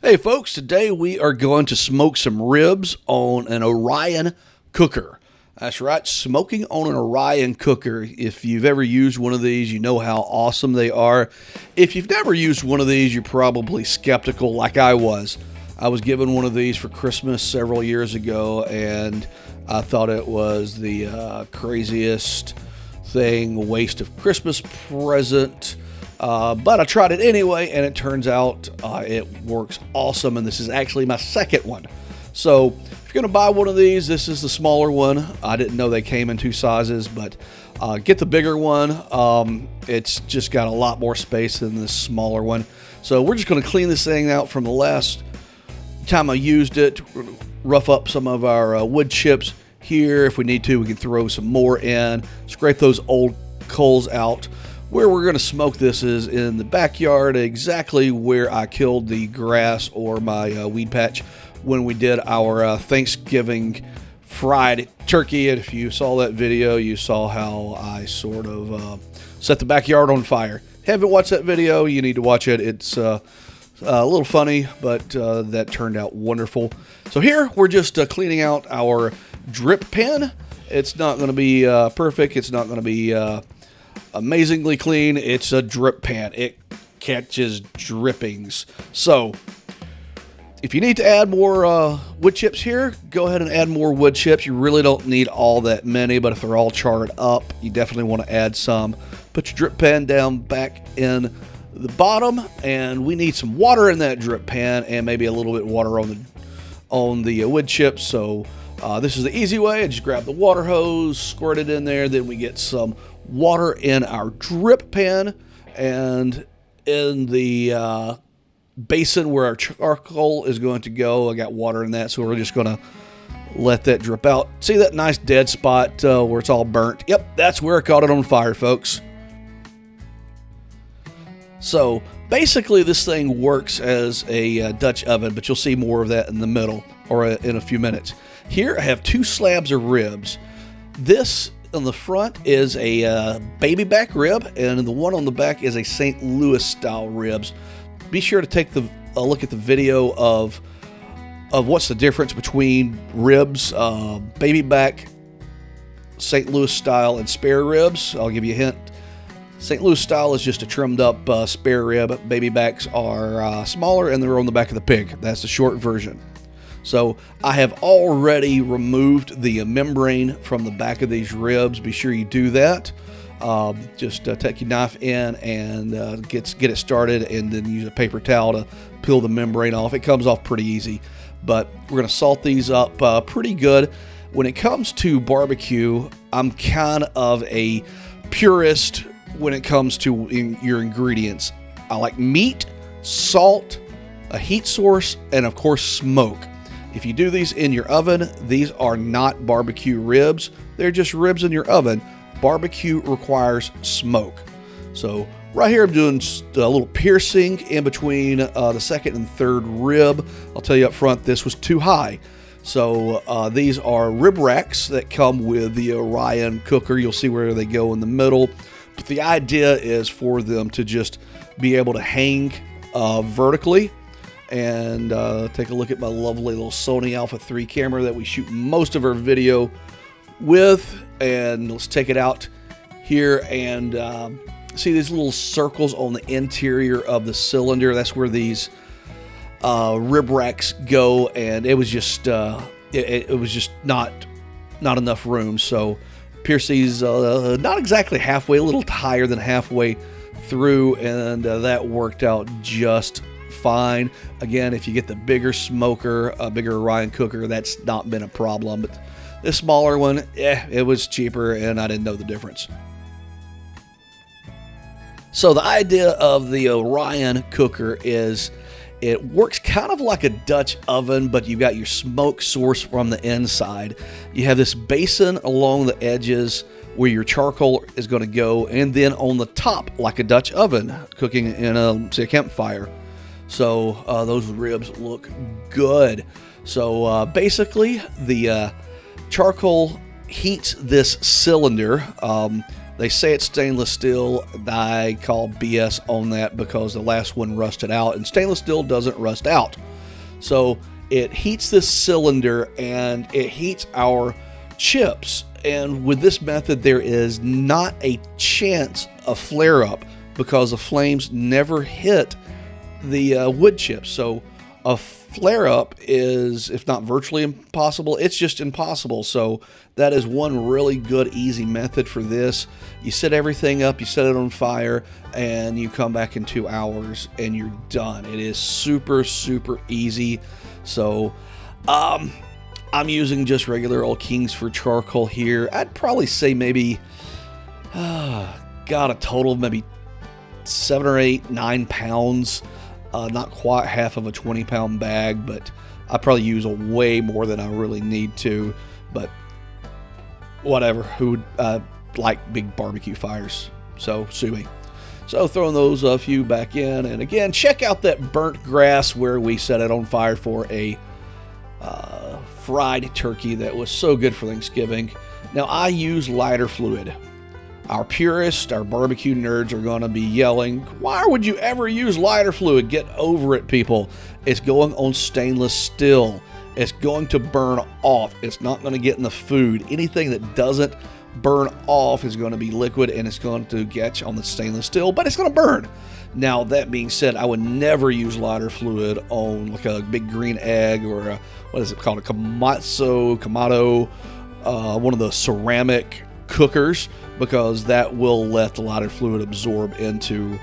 Hey folks, today we are going to smoke some ribs on an Orion Cooker. That's right, smoking on an Orion Cooker. If you've ever used one of these, you know how awesome they are. If you've never used one of these, you're probably skeptical like I was. I was given one of these for Christmas several years ago, and I thought it was the craziest thing, waste of Christmas present. But I tried it anyway, and it turns out it works awesome, and this is actually my second one. So if you're going to buy one of these, this is the smaller one. I didn't know they came in two sizes, but get the bigger one. It's just got a lot more space than this smaller one. So we're just going to clean this thing out from the last time I used it, rough up some of our wood chips here. If we need to, we can throw some more in, scrape those old coals out. Where we're going to smoke this is in the backyard, exactly where I killed the grass or my weed patch when we did our Thanksgiving fried turkey. And if you saw that video, you saw how I sort of set the backyard on fire. Haven't watched that video, you need to watch it. It's a little funny, but that turned out wonderful. So here we're just cleaning out our drip pen. It's not going to be perfect. It's not going to be amazingly clean. It's a drip pan. It catches drippings. So if you need to add more wood chips here, go ahead and add more wood chips. You really don't need all that many, but if they're all charred up, you definitely want to add some. Put your drip pan down back in the bottom, and we need some water in that drip pan and maybe a little bit of water on the wood chips. So this is the easy way. I just grab the water hose, squirt it in there, then we get some water in our drip pan, and in the basin where our charcoal is going to go, I got water in that, so we're just going to let that drip out. See that nice dead spot where it's all burnt? Yep, that's where I caught it on fire, folks. So basically this thing works as a Dutch oven, but you'll see more of that in the middle or in a few minutes. Here I have two slabs of ribs. This on the front is a baby back rib, and the one on the back is a St. Louis style ribs. Be sure to take a look at the video of what's the difference between ribs, baby back, St. Louis style, and spare ribs. I'll give you a hint. St. Louis style is just a trimmed up spare rib. Baby backs are smaller, and they're on the back of the pig. That's the short version. So I have already removed the membrane from the back of these ribs. Be sure you do that. Just take your knife in and get it started, and then use a paper towel to peel the membrane off. It comes off pretty easy, but we're going to salt these up pretty good. When it comes to barbecue, I'm kind of a purist when it comes to your ingredients. I like meat, salt, a heat source, and of course smoke. If you do these in your oven, these are not barbecue ribs. They're just ribs in your oven. Barbecue requires smoke. So right here I'm doing a little piercing in between the second and third rib. I'll tell you up front, this was too high. So these are rib racks that come with the Orion Cooker. You'll see where they go in the middle. But the idea is for them to just be able to hang vertically. And take a look at my lovely little Sony Alpha 3 camera that we shoot most of our video with. And let's take it out here and see these little circles on the interior of the cylinder. That's where these rib racks go, and it was just it was just not enough room. So pierce these not exactly halfway, a little higher than halfway through, and that worked out just fine. Again, if you get the bigger smoker, a bigger Orion Cooker, that's not been a problem. But this smaller one, it was cheaper, and I didn't know the difference. So the idea of the Orion Cooker is it works kind of like a Dutch oven, but you've got your smoke source from the inside. You have this basin along the edges where your charcoal is going to go, and then on the top, like a Dutch oven, cooking in a campfire. So those ribs look good. So basically, the charcoal heats this cylinder. They say it's stainless steel. I call BS on that because the last one rusted out, and stainless steel doesn't rust out. So it heats this cylinder and it heats our chips. And with this method, there is not a chance of flare up because the flames never hit the wood chips. So a flare up is, if not virtually impossible, it's just impossible. So that is one really good, easy method for this. You set everything up, you set it on fire, and you come back in 2 hours and you're done. It is super, super easy. So I'm using just regular old Kingsford charcoal here. I'd probably say maybe, got a total of maybe 7 or 8, 9 pounds. Not quite half of a 20-pound bag, but I probably use way more than I really need to. But whatever, who would like big barbecue fires? So sue me. So throwing those a few back in, and again, check out that burnt grass where we set it on fire for a fried turkey that was so good for Thanksgiving. Now I use lighter fluid. Our purists, our barbecue nerds are going to be yelling, why would you ever use lighter fluid? Get over it, people. It's going on stainless steel. It's going to burn off. It's not going to get in the food. Anything that doesn't burn off is going to be liquid, and it's going to catch on the stainless steel, but it's going to burn. Now, that being said, I would never use lighter fluid on like a big green egg or a, what is it called, a Kamado, one of the ceramic cookers, because that will let the lighter fluid absorb into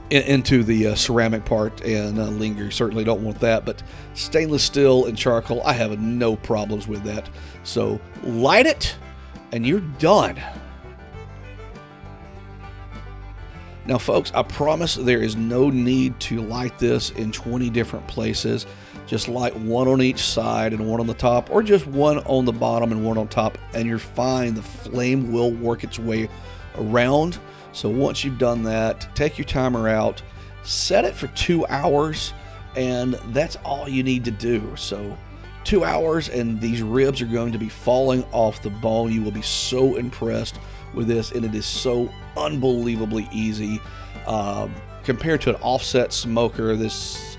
the ceramic part and linger. You certainly don't want that, but stainless steel and charcoal, I have no problems with that. So light it and you're done. Now folks, I promise there is no need to light this in 20 different places. Just light one on each side and one on the top, or just one on the bottom and one on top, and you're fine. The flame will work its way around. So once you've done that, take your timer out, set it for 2 hours, and that's all you need to do. So 2 hours, and these ribs are going to be falling off the bone. You will be so impressed with this, and it is so unbelievably easy. Compared to an offset smoker, this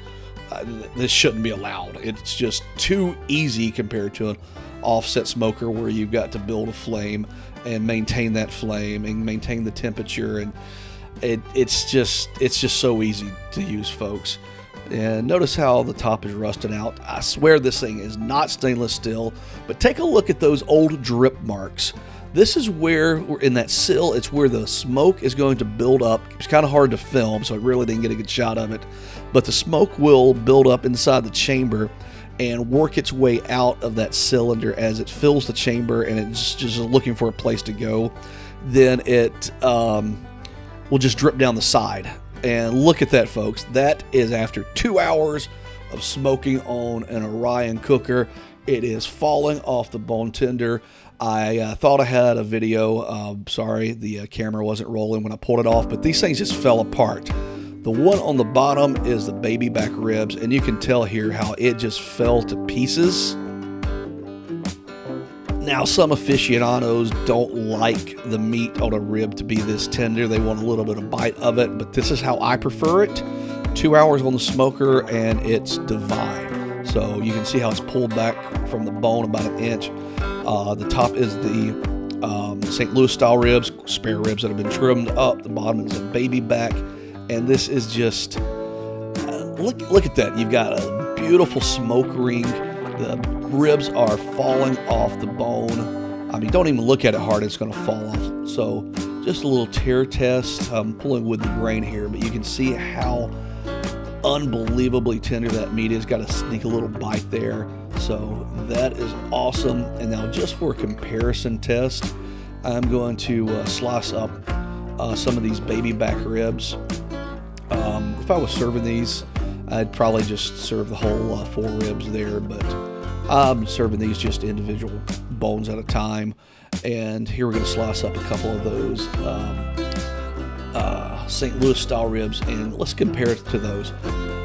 shouldn't be allowed. It's just too easy compared to an offset smoker where you've got to build a flame and maintain that flame and maintain the temperature, and it's just so easy to use, folks. And notice how the top is rusted out. I swear this thing is not stainless steel, but take a look at those old drip marks. This is where, in that sill, it's where the smoke is going to build up. It's kind of hard to film, so I really didn't get a good shot of it. But the smoke will build up inside the chamber and work its way out of that cylinder as it fills the chamber, and it's just looking for a place to go. Then it will just drip down the side. And look at that, folks. That is after 2 hours of smoking on an Orion cooker. It is falling off the bone tender. I thought I had a video. Sorry, the camera wasn't rolling when I pulled it off, but these things just fell apart. The one on the bottom is the baby back ribs, and you can tell here how it just fell to pieces. Now, some aficionados don't like the meat on a rib to be this tender. They want a little bit of bite of it, but this is how I prefer it. 2 hours on the smoker, and it's divine. So you can see how it's pulled back from the bone about an inch. The top is the St. Louis style ribs, spare ribs that have been trimmed up. The bottom is a baby back, and this is just look at that. You've got a beautiful smoke ring. The ribs are falling off the bone. I mean, don't even look at it hard, it's going to fall off. So just a little tear test. I'm pulling with the grain here, but you can see how unbelievably tender that meat is. Got to sneak a little bite there. So that is awesome. And now, just for a comparison test, I'm going to slice up some of these baby back ribs. If I was serving these, I'd probably just serve the whole 4 ribs there, but I'm serving these just individual bones at a time. And here we're going to slice up a couple of those St. Louis style ribs, and let's compare it to those.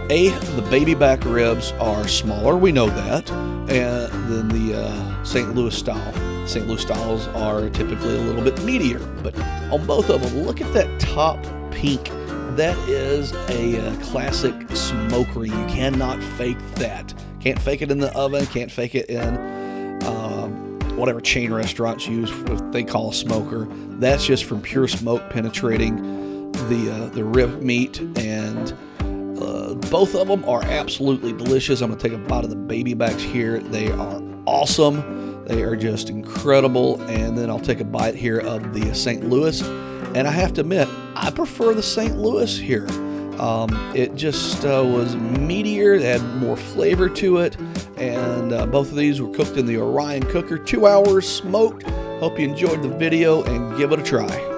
The baby back ribs are smaller, we know that, and then the St. Louis style. St. Louis styles are typically a little bit meatier, but on both of them, look at that top pink That is a classic smokery. You cannot fake that. Can't fake it in the oven. Can't fake it in whatever chain restaurants use if they call a smoker. That's just from pure smoke penetrating the rib meat, and both of them are absolutely delicious. I'm going to take a bite of the baby backs here. They are awesome. They are just incredible. And then I'll take a bite here of the St. Louis. And I have to admit, I prefer the St. Louis here. It just was meatier, it had more flavor to it, and both of these were cooked in the Orion Cooker, 2 hours smoked. Hope you enjoyed the video and give it a try.